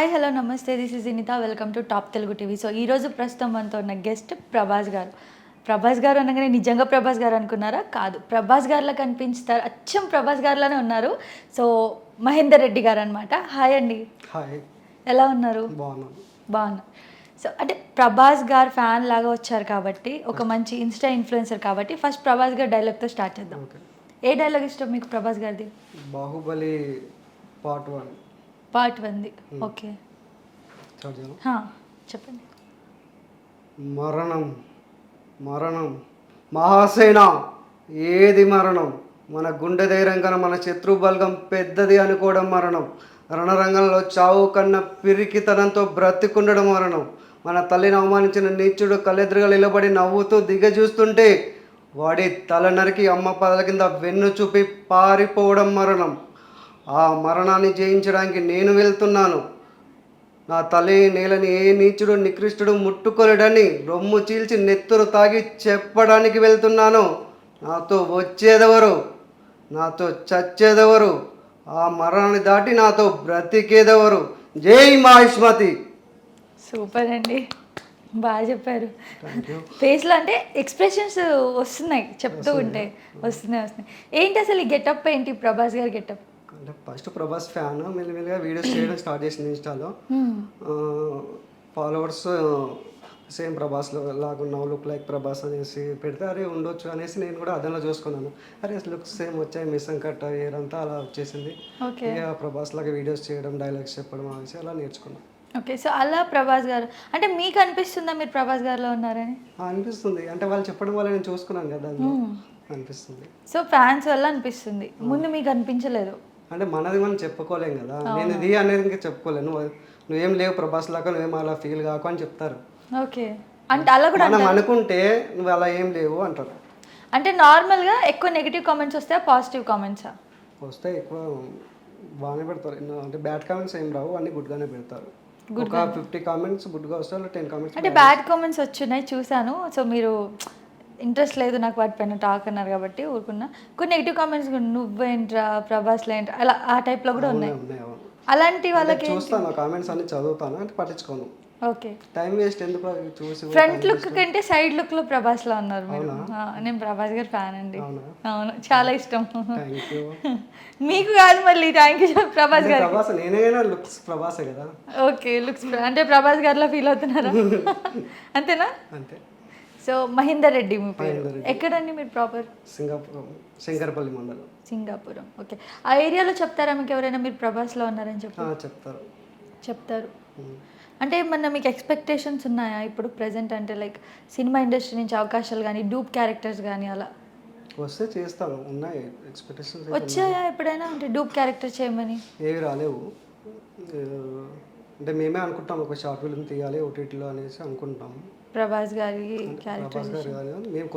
Hi hello నమస్తే, this is Inita. Welcome to top Telugu TV. So ఈరోజు ప్రస్తుతం మనతో ఉన్న గెస్ట్ ప్రభాస్ గారు. ప్రభాస్ గారు అనగానే నిజంగా ప్రభాస్ గారు అనుకున్నారా? కాదు, ప్రభాస్ గారిలా కనిపించుతారు, అచ్చం ప్రభాస్ గారిలానే ఉన్నారు. సో మహేందర్ రెడ్డి గారు అనమాట. హాయ్ అండి. హాయ్. ఎలా ఉన్నారు? బాగున్నా. సో అంటే ప్రభాస్ గారు ఫ్యాన్ లాగా వచ్చారు కాబట్టి, ఒక మంచి ఇన్స్టా ఇన్ఫ్లుయెన్సర్ కాబట్టి, ఫస్ట్ ప్రభాస్ గారి డైలాగ్తో స్టార్ట్ చేద్దాం. ఏ డైలాగ్ ఇష్టం మీకు ప్రభాస్ గారిది? బాహుబలి పార్ట్ 1. పార్ట్ 1ది. ఓకే, చెప్పండి. మరణం మరణం మహాసేన, ఏది మరణం? మన గుండె ధైర్యం కన్నా మన శత్రు బలగం పెద్దది అనుకోవడం మరణం. రణరంగంలో చావు కన్నా పిరికితనంతో బ్రతికుండడం మరణం. మన తల్లిని అవమానించిన నీచుడు కళ్ళెదురుగా నిలబడి నవ్వుతూ దిగజూస్తుంటే వాడి తల నరికి అమ్మ పదల కింద వెన్ను చూపి పారిపోవడం మరణం. ఆ మరణాన్ని జయించడానికి నేను వెళ్తున్నాను. నా తల్లి నేలని ఏ నీచుడు నికృష్టుడు ముట్టుకోలేడని రొమ్ము చీల్చి నెత్తురు తాగి చెప్పడానికి వెళ్తున్నాను. నాతో వచ్చేదెవరు? నాతో చచ్చేదెవరు? ఆ మరణాన్ని దాటి నాతో బ్రతికేదెవరు? జై మహిష్మతి. సూపర్ అండి, బాగా చెప్పారు. ఫేస్లో అంటే ఎక్స్ప్రెషన్స్ వస్తున్నాయి, చెప్తూ ఉంటే వస్తున్నాయి. ఏంటి అసలు ఈ గెటప్ ఏంటి, ప్రభాస్ గారి గెటప్? అంటే ఫస్ట్ ప్రభాస్ ఫ్యాన్ మెల్లిమెల్లిగా వీడియోస్ చేయడం స్టార్ట్ చేసింది ఇన్స్టాలో. ఫాలోవర్స్ సేమ్ ప్రభాస్లో లాగున్నావు, లుక్ లైక్ ప్రభాస్ అనేసి పెడితే అరే ఉండొచ్చు అనేసి నేను కూడా అదనలో చూసుకున్నాను. అరే లుక్స్ సేమ్ వచ్చాయి, మిస్సం కట్ ఇయర్ అంతా అలా వచ్చేసింది. ఇక ప్రభాస్ లాగా వీడియోస్ చేయడం, డైలాగ్స్ చెప్పడం అనేసి అలా నేర్చుకున్నాను. ఓకే, సో అలా ప్రభాస్ గారు అంటే మీకు అనిపిస్తుందా మీరు ప్రభాస్ గారిలో ఉన్నారని? అనిపిస్తుంది, అంటే వాళ్ళు చెప్పడం వల్ల నేను చూసుకున్నాను కదా, అనిపిస్తుంది. సో ఫ్యాన్స్ వల్ల అనిపిస్తుంది, ముందు మీకు అనిపించలేదు? అంటే మనది మనం చెప్పుకోలేం కదా, నేను ఇది అనేది ఇంకా చెప్పుకోలేను. నువ్వేం లేవు ప్రభాస్ లాగా, నువ్వేం అలా ఫీల్ కాకు అని చెప్తారు. ఓకే, అంటే అలా కూడా మనం అనుకుంటే నువ్వు అలా ఏం లేవు అంటారు. అంటే నార్మల్గా ఎక్కువ నెగిటివ్ కామెంట్స్ వస్తాయా, పాజిటివ్ కామెంట్సా? వస్తాయి, ఎక్కువ బాగానే పెడతారు. అంటే బ్యాడ్ కామెంట్స్ ఏం రావు, అన్ని గుడ్గానే పెడతారు. ఒక 50 కామెంట్స్ గుడ్గా వస్తాయి, 10 కామెంట్స్ అంటే బ్యాడ్ కామెంట్స్ వచ్చినాయి చూసాను. సో మీరు ఇంట్రెస్ట్ లేదు నాకు వాటిపైన టాక్ అన్నారు కాబట్టి ఊరుకున్నా. కొన్ని నెగిటివ్ కామెంట్స్ నువ్వేంట్రా ప్రభాస్ లేంట్రా అలా ఆ టైప్లో కూడా ఉన్నాయి. అలాంటి వాళ్ళకి చూస్తాను, కామెంట్స్ అన్ని చదువుతాను, అంటే పట్టించుకోను. ఓకే, టైం వేస్ట్ ఎందుకు చూసి. ఫ్రంట్ లుక్ కంటే సైడ్ లుక్ లో ప్రభాస్ లో ఉన్నారు మీరు. నేను ప్రభాస్ గారి ఫ్యాన్ అండి. అవును, చాలా ఇష్టం. మీకు కాదు మళ్ళీ థ్యాంక్ యూ ప్రభాస్ గారు. ప్రభాస్ నేనైనా లుక్స్ ప్రభాసే కదా. ఓకే, లుక్స్ అంటే ప్రభాస్ గారిలో ఫీల్ అవుతున్నారా? అంతేనా? అంతే. సో మహేందర్ రెడ్డి మీ పేరు. ఎక్కడండి మీరు ప్రాపర్? సింగాపురం, శంకరపల్లి మండలం. సింగాపురం. ఓకే, ఆ ఏరియాలో చెప్తారా మీకు ఎవరైనా మీరు ప్రభాస్లో ఉన్నారని చెప్పి? చెప్తారు. అంటే ఏమన్నా మీకు ఎక్స్పెక్టేషన్స్ ఉన్నాయా ఇప్పుడు ప్రెజెంట్? అంటే లైక్ సినిమా ఇండస్ట్రీ నుంచి అవకాశాలు కానీ, డూప్ క్యారెక్టర్స్ కానీ అలా వస్తే చేస్తాను, ఉన్నాయి ఎక్స్పెక్టేషన్స్. వచ్చాయా ఎప్పుడైనా అంటే డూప్ క్యారెక్టర్ చేయమని? ఏవి రాలేవు. అంటే మేమే అనుకుంటాం ఒక షార్ట్ ఫిల్మ్ తీయాలి ఓటీటీలో అనేసి అనుకుంటాం. ప్రభాస్ గారి క్యారెక్టర్ మేము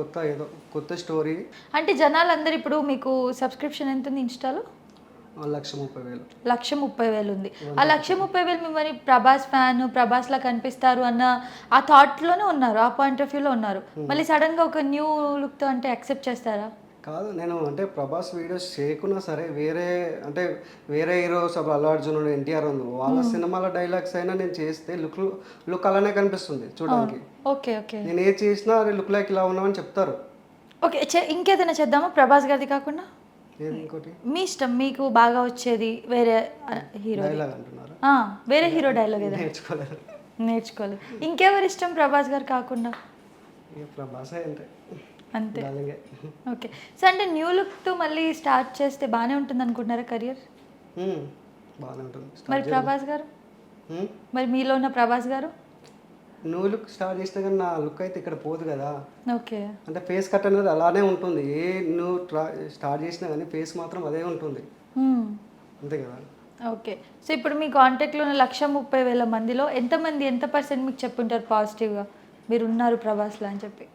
కొత్త స్టోరీ. అంటే జనాలు అందరు ఇప్పుడు మీకు సబ్స్క్రిప్షన్ ఎంత ఉంది ఇన్స్టాలో? 1,30,000. 1,30,000 ఉంది. ఆ 1,30,000 మిమ్మల్ని ప్రభాస్ ఫ్యాన్, ప్రభాస్ లా కనిపిస్తారు అన్న ఆ థాట్లోనే ఉన్నారు, ఆ పాయింట్ ఆఫ్ వ్యూలో ఉన్నారు. మళ్ళీ సడన్గా ఒక న్యూ లుక్తో అంటే యాక్సెప్ట్ చేస్తారా? కాదు, నేను అంటే ప్రభాస్ వీడియోస్ చేయకున్నా సరే వేరే హీరోస్ అల్లు అర్జున్, ఎన్టీఆర్ ఉంది, వాళ్ళ సినిమాల డైలాగ్స్ అయినా నేను చేస్తే లుక్ అలానే కనిపిస్తుంది చూడడానికి. ఓకే ఓకే, నేను ఏది చేసినా అరే లుక్ లైక్ ఇలా ఉన్నామని చెప్తారు. ఓకే, ఇంకేదైనా చేద్దామా ప్రభాస్ గారిది కాకుండా? ఇంకోటి మీ ఇష్టం, మీకు బాగా వచ్చేది వేరే హీరో డైలాగ్ అంటున్నారు. వేరే హీరో డైలాగ్ నేర్చుకోలేదు. ఇంకెవరు ఇష్టం ప్రభాస్ గారు కాకుండా? ప్రభాసే అంతే. ఓకే, సో అంటే న్యూ లుక్తో మళ్ళీ స్టార్ట్ చేస్తే బాగానే ఉంటుంది అనుకుంటున్నారా కెరియర్? బాగానే ఉంటుంది. మరి ప్రభాస్ గారు, మరి మీలో ఉన్న ప్రభాస్ గారు నువ్వు లుక్ స్టార్ట్ చేసినా కానీ నా లుక్ అయితే ఇక్కడ పోదు కదా. ఓకే, అంటే ఫేస్ కట్ అనేది అలానే ఉంటుంది. నువ్వు స్టార్ట్ చేసినా కానీ ఫేస్ మాత్రం అదే ఉంటుంది, అంతే కదా. ఓకే, సో ఇప్పుడు మీ కాంటాక్ట్లో ఉన్న 1,30,000 మందిలో ఎంతమంది, ఎంత పర్సెంట్ మీకు చెప్పుంటారు పాజిటివ్గా మీరు ఉన్నారు ప్రభాస్లో అని చెప్పి?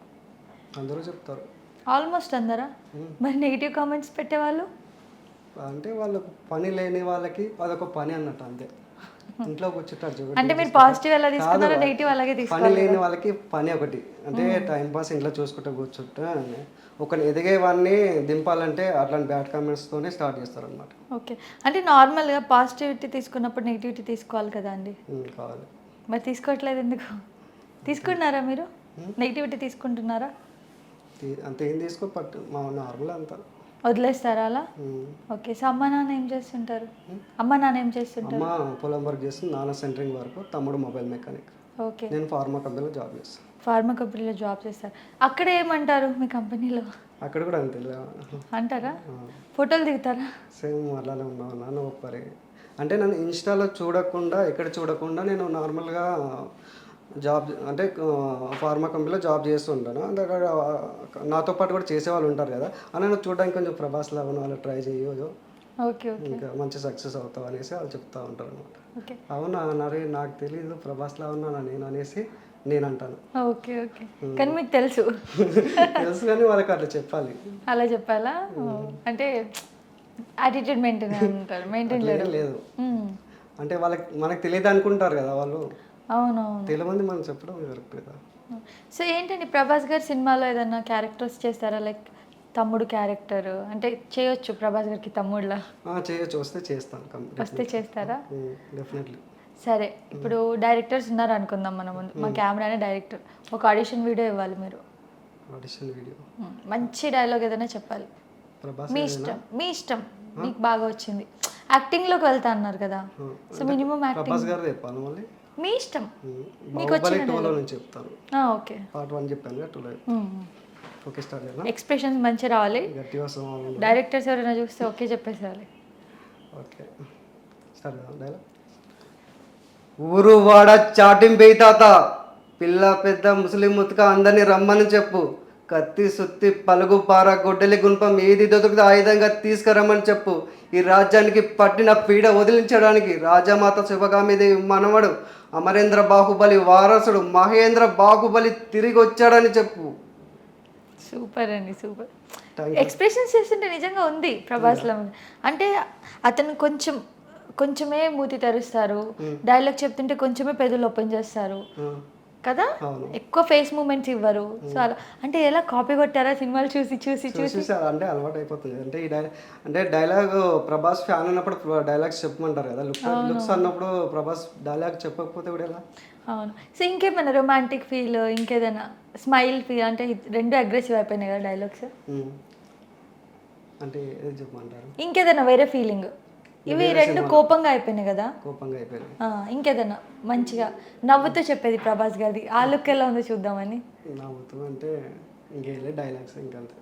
అందరూ చెప్తారు, ఆల్మోస్ట్ అందరా? మరి నెగిటివ్ కామెంట్స్ పెట్టేవాళ్ళు అంటే వాళ్ళకు పని లేని వాళ్ళకి అదొక పని అన్నట్టు, అంతే. ఇంట్లో కూర్చుంటారు అంటే మీరు పాజిటివ్ ఎలా తీసుకున్నారో నెగిటివ్ అలాగే పని తీసుకోవాలి లేని వాళ్ళకి పని ఒకటి అంటే టైం పాస్ ఇంట్లో చూసుకుంటూ కూర్చుంటే ఒకరిని ఎదిగేవాడిని దింపాలంటే అట్లాంటి బ్యాడ్ కామెంట్స్తోనే స్టార్ట్ చేస్తారు అనమాట. ఓకే. అంటే నార్మల్గా పాజిటివిటీ తీసుకున్నప్పుడు నెగిటివిటీ తీసుకోవాలి కదా అండి, కావాలి. మరి తీసుకోవట్లేదు ఎందుకు? తీసుకున్నారా మీరు? నెగిటివిటీ తీసుకుంటున్నారా? అంత ఏం తీసుకో పట్టు మా నార్మల్ అంతా వదిలేస్తారా అలా? ఉమ్. ఓకే. సో అమ్మ నాన్న ఏం చేస్తుంటారు? అమ్మ నాన్న ఏం చేస్తుంటారు? అమ్మ పొలం వర్క్ చేస్తుంది, నాన్న సెంటరింగ్ వర్క్, తమ్ముడు మొబైల్ మెకానిక్, ఓకే. నేను ఫార్మా కంపెనీలో జాబ్ చేస్తాను. ఫార్మా కంపెనీలో జాబ్ చేస్తారు. అక్కడ ఏమంటారు మీ కంపెనీలో? అక్కడ కూడా అంతే అంటారా? ఫోటోలు దిగుతారా? సేమ్ అలానే ఉన్నావు నాన్న ఒప్పరే. అంటే నన్ను ఇన్స్టాలో చూడకుండా ఎక్కడ చూడకుండా నేను నార్మల్గా జాబ్ అంటే ఫార్మా కంపెనీలో జాబ్ చేస్తుంటాను. అంటే నాతో పాటు కూడా చేసేవాళ్ళు ఉంటారు కదా, అని నన్ను చూడడానికి కొంచెం ప్రభాస్ లాగా వాళ్ళు ట్రై చేయో ఓకే. ఓకే. ఇంకా మంచి సక్సెస్ అవుతావు అనేసి వాళ్ళు చెప్తా ఉంటారు అనమాట. ఓకే. అవునా అన్నారే నాకు తెలీదు ప్రభాస్లా ఉన్నానా నేను అనేసి నేను అంటాను. ఓకే. ఓకే. కానీ మీకు తెలుసు. తెలుసు కానీ వాళ్ళకి అట్లా చెప్పాలి. అలా చెప్పాలా? అంటే యాటిట్యూడ్ మెయింటైన్ అంటారు. మెయింటైన్ లేదు అంటే వాళ్ళకి మనకు తెలియదు అనుకుంటారు కదా వాళ్ళు. అవునవును. తెలియమంది మనం చెప్పడం కరెక్ట్ కదా. సో ఏంటండి ప్రభాస్ గారి సినిమాలో ఏదైనా క్యారెక్టర్స్ చేస్తారా? లైక్ తమ్ముడు క్యారెక్టర్ అంటే చేయొచ్చు ప్రభాస్ గారికి తమ్ముడులా? చేయొచ్చు, వస్తే చేస్తాను. వస్తే చేస్తారా? డెఫినెట్లీ. సరే, ఇప్పుడు డైరెక్టర్స్ ఉన్నారు అనుకుందాం మన ముందు. మా కెమెరానే డైరెక్టర్. ఒక ఆడిషన్ వీడియో ఇవ్వాలి మీరు. ఆడిషన్ వీడియో మంచి డైలాగ్ ఏదైనా చెప్పాలి. ప్రభాస్ మీ ఇష్టం, మీ ఇష్టం, మీకు బాగా వచ్చింది. యాక్టింగ్లోకి వెళ్తా అన్నారు కదా, సో మినిమం యాక్టింగ్ ప్రభాస్ గారు చెప్పాలి మళ్ళీ. మీ ఇష్టం. మీకు బాహుబలి వచ్చిన 2లో నుంచి చెప్తాను. ఓకే. పార్ట్ 1 చెప్పాను కదా, 2లో. ఓకే స్టార్ట్ చేద్దాం. ఎక్స్ప్రెషన్స్ మంచిగా రావాలి. గట్టిగా వస్తాం. డైరెక్టర్స్ ఎవరైనా చూస్తే ఓకే చెప్పేసేయాలి. ఓకే స్టార్ట్ చేద్దాం డైలాగ్. ఊరు వాడ చాటింపేయి తాత, పిల్ల పెద్ద ముస్లిం ముతక అందరినీ రమ్మని చెప్పు. కత్తి సుత్తి పలుగు పార గొడ్డలి గుంపం ఏది దొరికితే ఆయుధంగా తీసుకురమ్మని చెప్పు. ఈ రాజ్యానికి పట్టిన పీడ వదిలించడానికి రాజమాత శివగామిదేవి మనవడు అమరేంద్ర బాహుబలి వారసుడు మహేంద్ర బాహుబలి తిరిగి వచ్చాడని చెప్పు. సూపర్ అండి, సూపర్. ఎక్స్ప్రెషన్స్ చేస్తుంటే నిజంగా ఉంది ప్రభాస్లో. అంటే అతను కొంచెమే మూతి తెరుస్తారు, డైలాగ్ చెప్తుంటే కొంచెమే పెదవులు ఓపెన్ చేస్తారు కదా, ఎక్కువ ఫేస్ మూమెంట్స్ ఇవ్వరు. సో అలా అంటే ఎలా కాపీ కొట్టారా సినిమాలు చూసి చూసి చూసి? అంటే అలవాటు అయిపోతుంది. అంటే డైలాగ్ ప్రభాస్ ఫ్యాన్ ఉన్నప్పుడు డైలాగ్స్ చెప్పమంటారు కదా, లుక్స్ అన్నప్పుడు ప్రభాస్ డైలాగ్ చెప్పకపోతే కూడా ఎలా? అవును. సో ఇంకేమైనా రొమాంటిక్ ఫీల్, ఇంకేదైనా స్మైల్ ఫీల్, అంటే రెండు అగ్రెసివ్ అయిపోయినాయి కదా డైలాగ్స్, అంటే ఏది చెప్పమంటారు? ఇంకేదైనా వేరే ఫీలింగ్? ఇవి రెండు కోపంగా అయిపోయినాయి కదా, కోపంగా అయిపోయినాయి. ఇంకేదైనా మంచిగా నవ్వుతూ చెప్పేది ప్రభాస్ గారిది, ఆ లుక్ ఎలా ఉందో చూద్దామని. నవ్వుతూ అంటే ఇంకేలే డైలాగ్స్ ఇంకంతే.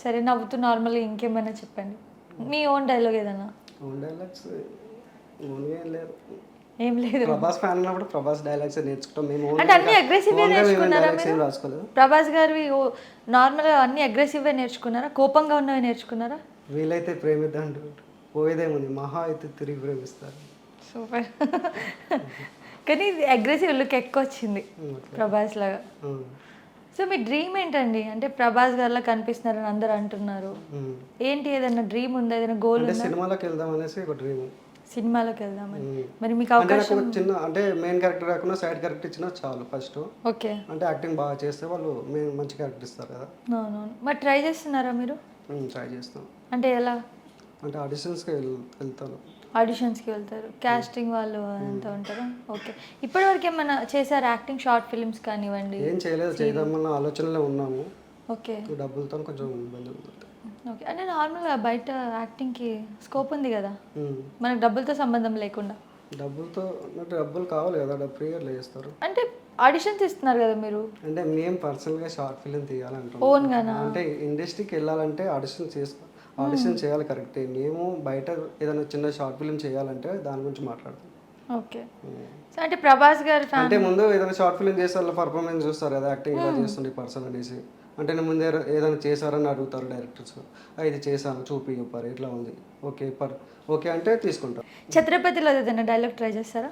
సరే, నవ్వుతూ నార్మల్గా ఇంకేమైనా చెప్పండి, మీ ఓన్ డైలాగ్ ఏదైనా. ఓన్ డైలాగ్స్ ఓన్గా లేదు, ఏం లేదు. ప్రభాస్ ఫ్యాన్ ఉన్నప్పుడు ప్రభాస్ డైలాగ్స్ నేర్చుకుంటాం మేము. అంటే అన్ని అగ్రెసివ్ నేర్చుకున్నారా మీరు? రాసుకోలేదు. ప్రభాస్ గారివి నార్మల్గా అన్ని అగ్రెసివ్ నేర్చుకున్నారా, కోపంగా ఉన్నవి నేర్చుకున్నారా? వీలైతే ప్రేమిద్దాం, పోయేదేముంది, మహా అయితే తిరిగి ప్రేమిస్తారు. సూపర్. కానీ ఇది అగ్రెసివ్ లుక్ ఎక్కువ వచ్చింది ప్రభాస్ లాగా. సో మీ డ్రీమ్ ఏంటండి? అంటే ప్రభాస్ గారిలా కనిపిస్తున్నారని అందరు అంటున్నారు, ఏంటి ఏదైనా డ్రీమ్ ఉందా, ఏదైనా గోల్ ఉందా? సినిమాలోకి వెళ్దాం అనేసి ఒక డ్రీమ్. సినిమాలోకి వెళ్దామని మరి మీకు అవకాశం? చిన్న అంటే మెయిన్ క్యారెక్టర్ కాకుండా సైడ్ క్యారెక్టర్ ఇచ్చినా చాలు ఫస్ట్. ఓకే. అంటే యాక్టింగ్ బాగా చేస్తే వాళ్ళు మంచి క్యారెక్టర్ ఇస్తారు కదా. అవునవును. మరి ట్రై చేస్తున్నారా మీరు? ట్రై చేస్తాం. అంటే ఎలా? అంటే ఆడిషన్స్కి వెళ్తాను. ఆడిషన్స్కి వెళ్తారు, కాస్టింగ్ వాళ్ళు అంతా ఉంటారా? ఓకే. ఇప్పటివరకు ఏమైనా చేశారు యాక్టింగ్, షార్ట్ ఫిల్మ్స్ కానివ్వండి? ఏం చేయలేదు, చేద్దామన్న ఆలోచనలో ఉన్నాము. ఓకే. డబ్బులతో కొంచెం ఇబ్బంది ఉంది. ఓకే. అంటే నార్మల్గా బయట యాక్టింగ్కి స్కోప్ ఉంది కదా, మనకు డబ్బులతో సంబంధం లేకుండా. డబ్బులు కావాలి కదా, ఫ్రీగా చేస్తారు. అంటే ఆడిషన్స్ ఇస్తున్నారు కదా మీరు? అంటే మేము పర్సనల్గా షార్ట్ ఫిల్మ్ తీయాలంటాం. ఓన్గానా? అంటే ఇండస్ట్రీకి వెళ్ళాలంటే ఆడిషన్ చేయాలి కరెక్టే. మేము బయట ఏదైనా చిన్న షార్ట్ ఫిల్మ్ చేయాలంటే దాని గురించి మాట్లాడతాం. ఓకే. సో అంటే ప్రభాస్ గారు అంటే ముందు ఏదైనా షార్ట్ ఫిల్మ్ చేస్తే వాళ్ళ పర్ఫార్మెన్స్ చూస్తారు కదా, యాక్టింగ్ ఇలా చేస్తుంది పర్సన్ అనేసి. అంటే నేను ముందే ఏదైనా చేశారని అడుగుతారు డైరెక్టర్స్, ఇది చేశాను చూపి చెప్పారు ఇట్లా ఉంది, ఓకే అంటే తీసుకుంటారు. ఛత్రపతిలో ఏదైనా డైలాగ్ ట్రై చేస్తారా?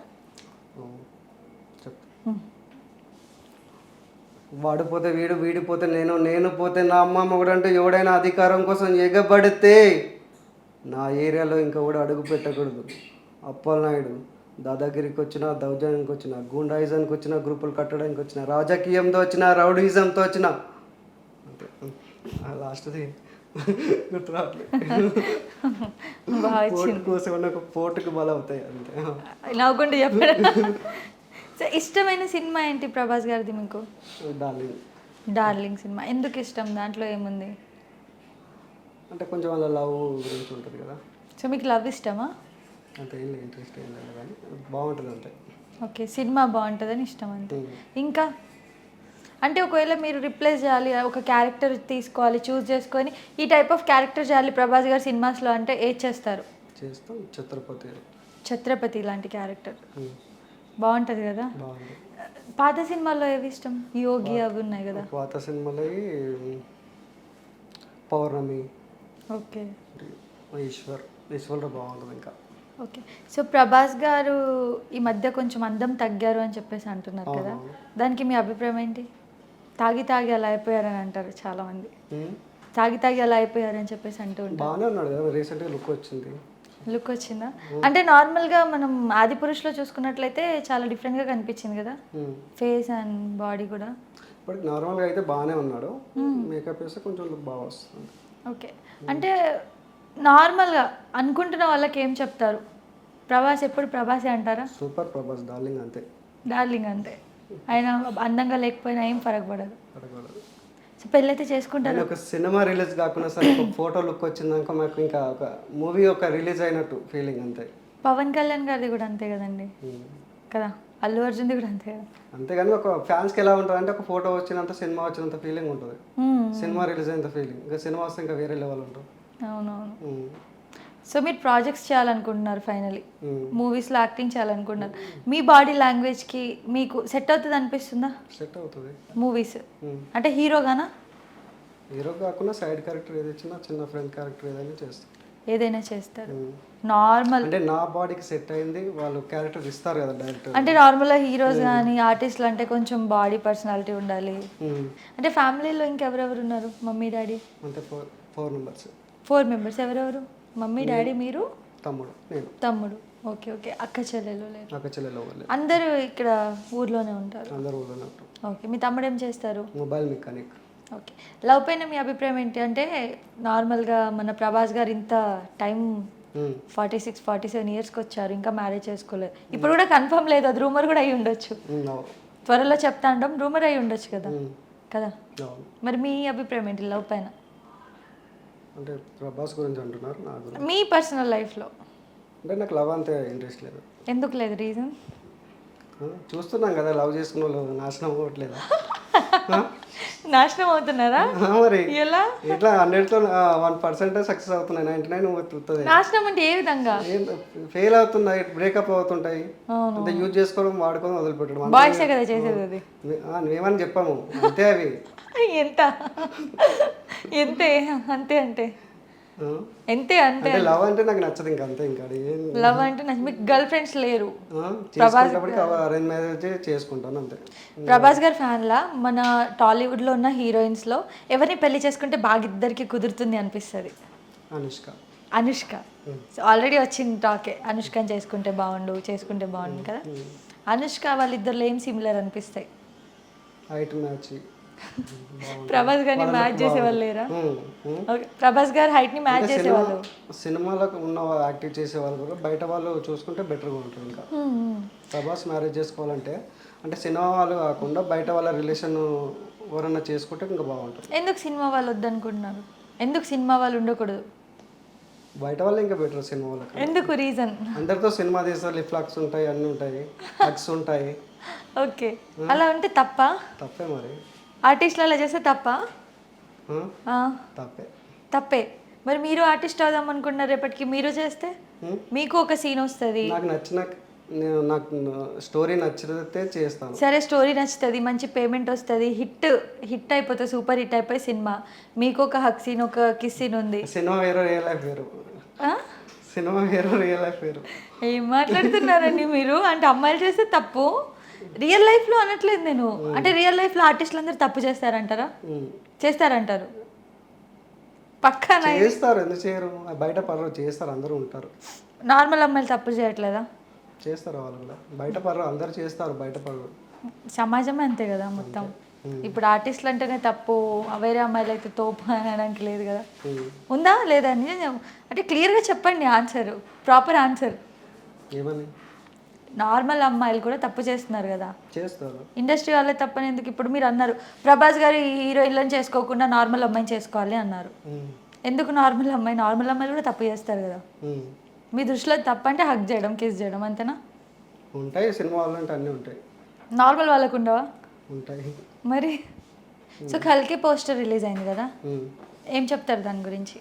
వాడిపోతే వీడిపోతే నేను పోతే నా అమ్మ మొగడంటూ ఎవడైనా అధికారం కోసం ఎగబడితే నా ఏరియాలో ఇంకా కూడా అడుగు పెట్టకూడదు. అప్పలనాయుడు దాదాగిరికి వచ్చిన, దౌర్జన్యానికి వచ్చిన, గూండాయిజానికి వచ్చిన, గ్రూపులు కట్టడానికి వచ్చిన, రాజకీయంతో వచ్చిన, రౌడీజంతో వచ్చిన, అంతే. లాస్ట్ది గుర్తు రావట్లేదు. బాగా పోటు కోసం ఉన్న ఒక పోటుకి బలం అవుతాయి అంతే. నవ్వుకుంటూ చెప్పాడు. సో ఇష్టమైన సినిమా ఏంటి ప్రభాస్ గారిది మీకు? డార్లింగ్. డార్లింగ్ సినిమా ఎందుకు ఇష్టం? దాంట్లో ఏముంది? అంటే కొంచెం వాళ్ళ లవ్ గురించి ఉంటుంది కదా. సో మీకు లవ్ ఇష్టమా? అంత ఏం ఇంట్రెస్ట్ ఏం లేదు కానీ బాగుంటుంది అంతే. ఓకే, సినిమా బాగుంటుందని ఇష్టం అంతే. ఇంకా అంటే ఒకవేళ మీరు రిప్లేస్ చేయాలి, ఒక క్యారెక్టర్ తీసుకోవాలి, చూస్ చేసుకొని ఈ టైప్ ఆఫ్ క్యారెక్టర్ చేయాలి ప్రభాస్ గారి సినిమాస్లో అంటే ఏది చేస్తారు? చేస్తాం ఛత్రపతి. ఛత్రపతి లాంటి క్యారెక్టర్ బాగుంటుంది కదా. బాగుంది. పాత సినిమాల్లో ఏవి ఇష్టం? యోగి అవి ఉన్నాయి కదా. పాత సినిమాలో పౌర్ణమి, ఓకే ఈశ్వర్లో బాగుంటుంది ఇంకా. ఓకే, సో ప్రభాస్ గారు ఈ మధ్య కొంచెం అందం తగ్గారు అని చెప్పేసి అంటున్నారు కదా, దానికి మీ అభిప్రాయం ఏంటి? తాగి తాగి అలా అయిపోయారని అంటారు చాలామంది. తాగి తాగి అలా అయిపోయారని చెప్పేసి అంటూ ఉంటారు. బాగానే ఉన్నాడు కదా, రీసెంట్గా లుక్ వచ్చింది. లుక్ వచ్చిందా? అంటే నార్మల్గా మనం ఆది పురుషులో చూసుకున్నట్లయితే చాలా డిఫరెంట్గా కనిపించింది కదా, ఫేస్ అండ్ బాడీ కూడా. బట్ నార్మల్గా అయితే బాగానే ఉన్నాడు, మేకప్ వేస్తే కొంచెం లుక్ బాగా వస్తుంది. ఓకే, అంటే నార్మల్గా అనుకుంటున్న వాళ్ళకి ఏం చెప్తారు? ప్రభాస్ ఎప్పుడు ప్రభాసే అంటారా? సూపర్ ప్రభాస్, డార్లింగ్ అంతే. డార్లింగ్ అంతే, ఆయన అందంగా లేకపోయినా ఏం ఫరక్ పడదు. సో పెళ్ళైతే చేసుకుంటారు. ఒక సినిమా రిలీజ్ కాకుండా సరే ఒక ఫోటో లుక్ వచ్చిందాక మాకు ఇంకా ఒక మూవీ ఒక రిలీజ్ అయినట్టు ఫీలింగ్ అంతే. పవన్ కళ్యాణ్ గారిది కూడా అంతే కదండి కదా, అల్లు అర్జున్ది కూడా అంతే కదా. అంతేగాని ఒక ఫ్యాన్స్కి ఎలా ఉంటుంది అంటే ఒక ఫోటో వచ్చినంత, సినిమా వచ్చినంత ఫీలింగ్ ఉంటుంది. సినిమా రిలీజ్ అయినంత ఫీలింగ్, ఇంకా సినిమా వస్తే ఇంకా వేరే లెవెల్ ఉంటుంది. అవునవును. సో మీరు ప్రాజెక్ట్స్ చేయాలనుకుంటున్నారు, ఫైనలీ మూవీస్లో యాక్టింగ్ చేయాలనుకుంటున్నారు. మీ బాడీ లాంగ్వేజ్కి మీకు సెట్ అవుతుంది అనిపిస్తుందా? సెట్ అవుతుంది మూవీస్ అంటే హీరోగానా? హీరో కాకుండా సైడ్ క్యారెక్టర్ ఏది ఇచ్చినా, చిన్న ఫ్రెండ్ క్యారెక్టర్ ఏదైనా చేస్తాం. ఏదైనా చేస్తారు. నార్మల్ అంటే నా బాడీకి సెట్ అయింది వాళ్ళు క్యారెక్టర్ ఇస్తారు కదా డైరెక్టర్. అంటే నార్మల్గా హీరోస్ కానీ ఆర్టిస్టులు అంటే కొంచెం బాడీ పర్సనాలిటీ ఉండాలి. అంటే ఫ్యామిలీలో ఇంకెవరెవరు ఉన్నారు? మమ్మీ డాడీ అంటే 4 మెంబర్స్. 4 మెంబర్స్. ఎవరెవరు? మమ్మీ డాడీ, మీరు, తమ్ముడు, నేను. తమ్ముడు. Okay okay. అక్క చెల్లెలు లేరు? అక్క చెల్లెలు వాళ్ళు అందరూ ఇక్కడ ఊర్లోనే ఉంటారు? అందరూ ఊళ్ళోనే ఉంటారు. ఓకే, మీ తమ్ముడు ఏం చేస్తారు? Mobile mechanic. ఓకే, లవ్ పైన మీ అభిప్రాయం ఏంటి? అంటే నార్మల్గా మన ప్రభాస్ గారు ఇంత టైం 46-47 ఇయర్స్కి వచ్చారు, ఇంకా మ్యారేజ్ చేసుకోలేదు. ఇప్పుడు కూడా కన్ఫర్మ్ లేదు, అది రూమర్ కూడా అయి ఉండొచ్చు. త్వరలో చెప్తా అంటాం, రూమర్ అయి ఉండొచ్చు కదా కదా. మరి మీ అభిప్రాయం ఏంటి లవ్ పైన? అంటే ప్రభాస్ గురించి అంటున్నారు, నా గురించి. మీ పర్సనల్ లైఫ్లో అంటే నాకు లవ్ అంతే ఇంట్రెస్ట్ లేదు. ఎందుకు లేదు? రీజన్ చూస్తున్నాం కదా, లవ్ చేసుకున్న వాళ్ళు నాశనం అవ్వట్లేదా? నాశనం అవుతున్నారా? మరి ఎలా? ఇట్లా 100లో 1% సక్సెస్ అవుతున్నాయి, 99 అవుతుంది. నాశనం అంటే ఏ విధంగా? ఫెయిల్ అవుతున్నాయి, బ్రేకప్ అవుతుంటాయి, అంటే యూజ్ చేసుకోవడం, వాడుకోవడం, వదిలిపెట్టడం. బాయ్సే కదా చేసేది అది. మేమని చెప్పాము అంతే. అవి ఎంత ఎంతే అంతే అంటే ఎంతే అంతే. లవ్ అంటే నాకు నచ్చదు ఇంకా అంతే. ఇంకా లవ్ అంటే మీకు గర్ల్ ఫ్రెండ్స్ లేరు? అరేంజ్ మ్యారేజ్ చేసుకుంటాను అంతే. ప్రభాస్ గారి ఫ్యాన్లా మన టాలీవుడ్లో ఉన్న హీరోయిన్స్లో ఎవరిని పెళ్లి చేసుకుంటే బాగా ఇద్దరికి కుదురుతుంది అనిపిస్తుంది? అనుష్క. అనుష్క. సో ఆల్రెడీ వచ్చింది టాకే, అనుష్కని చేసుకుంటే బాగుండు కదా. అనుష్క వాళ్ళిద్దరిలో ఏం సిమిలర్ అనిపిస్తాయి? Height match. ప్రభాస్ గారిని మ్యాచ్ చేసేవాళ్ళు లేరా? ప్రభాస్ గారు హైట్ ని మ్యాచ్ చేసేవాళ్ళు. సినిమాలకు ఉన్న యాక్టివ్ చేసేవాళ్ళు కూడా బయట వాళ్ళు చూసుకుంటే బెటర్గా ఉంటుంది. ఇంకా ప్రభాస్ మ్యారేజ్ చేసుకోవాలంటే అంటే సినిమా వాళ్ళు కాకుండా బయట వాళ్ళ రిలేషన్ ఎవరన్నా చేసుకుంటే ఇంకా బాగుంటుంది. ఎందుకు సినిమా వాళ్ళు వద్దనుకుంటున్నారు? ఎందుకు సినిమా వాళ్ళు ఉండకూడదు? బయట వాళ్ళు ఇంకా బెటర్ సినిమా వాళ్ళకి. ఎందుకు? రీజన్? అందరితో సినిమా తీస్తారు, లిప్ లాక్స్ ఉంటాయి, అన్నీ ఉంటాయి, హగ్స్ ఉంటాయి. ఓకే, అలా ఉంటే తప్ప? తప్పే మరి. ఆర్టిస్టులు అలా చేస్తే తప్ప? తప్పే. మరి మీరు ఆర్టిస్ట్ అవుదాం అనుకుంటున్నారు, రేపటికి మీరు చేస్తే మీకు ఒక సీన్ వస్తుంది, నాకు స్టోరీ నచ్చితే చేస్తాను. సరే, స్టోరీ నచ్చుతుంది, మంచి పేమెంట్ వస్తుంది, హిట్ అయిపోతుంది, సూపర్ హిట్ అయిపోయి సినిమా, మీకు ఒక హక్ సీన్, ఒక కిస్ సీన్ ఉంది. సినిమా వేరు, రియల్ లైఫ్ వేరు. సినిమా వేరు, రియల్ లైఫ్ వేరు. ఏం మాట్లాడుతున్నారండి మీరు? అంటే అమ్మాయిలు చేస్తే తప్పు, రియల్ లైఫ్లో అనట్లేదు నేను. అంటే రియల్ లైఫ్లో ఆర్టిస్టులు అందరూ తప్పు చేస్తారంటారా? చేస్తారంటారు పక్కా చేస్తారు. ఎందుకు చేయరు? బయట పర్వాలేదు చేస్తారు, అందరూ ఉంటారు. నార్మల్ అమ్మాయిలు తప్పు చేయట్లేదా? చేస్తారు వాళ్ళు కూడా, బయట పడరు, అందరు చేస్తారు, బయట పడరు. సమాజమే అంతే కదా మొత్తం. ఇప్పుడు ఆర్టిస్టులు అంటేనే తప్పు, వేరే అమ్మాయిలు అయితే తోపు అనడానికి లేదు కదా. ఉందా లేదా అంటే క్లియర్గా చెప్పండి ఆన్సర్, ప్రాపర్ ఆన్సర్. ఏమని? నార్మల్ అమ్మాయిలు కూడా తప్పు చేస్తున్నారు కదా, చేస్తారు. ఇండస్ట్రీ వాళ్ళే తప్పని ఎందుకు? ఇప్పుడు మీరు అన్నారు ప్రభాస్ గారు ఈ హీరోయిన్లను చేసుకోకుండా నార్మల్ అమ్మాయిని చేసుకోవాలి అన్నారు. ఎందుకు నార్మల్ అమ్మాయిలు కూడా తప్పు చేస్తారు కదా. మీ దృష్టిలో తప్పు అంటే హగ్ చేయడం, కిస్ చేయడం అంతేనా? ఉంటాయి, సినిమా వాళ్ళు అంటే అన్నీ ఉంటాయి. నార్మల్ వాళ్ళకు ఉండవా? ఉంటాయి మరి. సో కల్కి పోస్టర్ రిలీజ్ అయింది కదా, ఏం చెప్తారు దాని గురించి?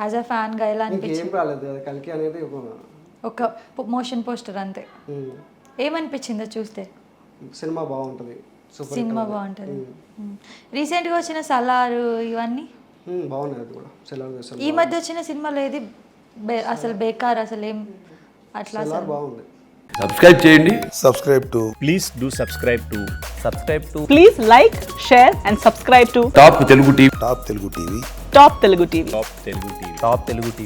యాజ్ అ ఫ్యాన్గా ఎలా ఏం అనిపించింది? రాలేదు, అది కల్కి అనేది ఒక మోషన్ పోస్టర్ అంతే. ఏమనిపించిందో చూస్తే? సినిమా బాగుంటుంది, సూపర్ సినిమా బాగుంటుంది. రీసెంట్గా వచ్చిన సలారు ఇవన్నీ బాగున్నాయి. అది కూడా సెలవు ఈ మధ్య వచ్చిన సినిమాలో ఏది అసలు బేకార్, అసలు ఏం అట్లా అసలు బాగుంది. సబ్స్క్రైబ్ చేయండి. Please do subscribe to Please like, share and subscribe to top Telugu TV. Top Telugu TV. Top Telugu TV.